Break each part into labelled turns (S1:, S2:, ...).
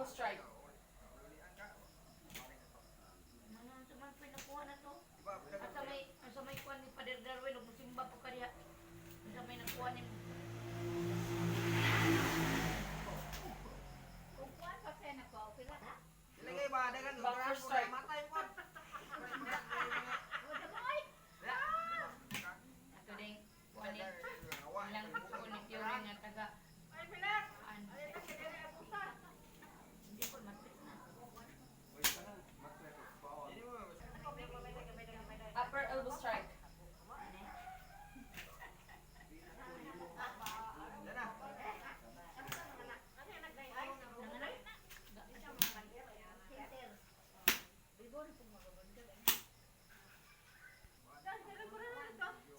S1: elbow strike.
S2: Ano sa man pinakuha na to? At sa may kuha ni Pader Darwin, musimba po kaya. Sa may nakuha ni
S3: Kung kuwan pa siya na ko, pila na?
S4: Ilagay ba? Dagan mo.
S1: Backer strike.
S4: Matay mo.
S3: O, damoy!
S2: ato ding kuha ni ilang kuha ni Fiore nga taga
S3: Ay, pila!
S2: an.
S3: Ay, nakikita na puta.
S2: Hindi ko matrit na.
S1: Upper elbow strike.
S4: Yan na.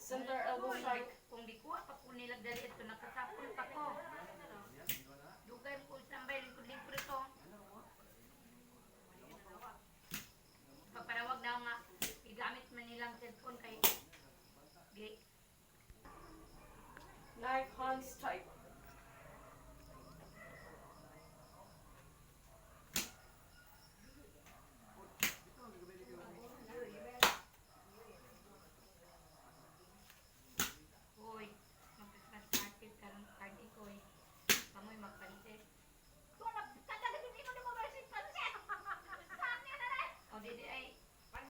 S1: Center elbow strike.
S2: Kung di kuha pa kung nilag dali ito nakatapos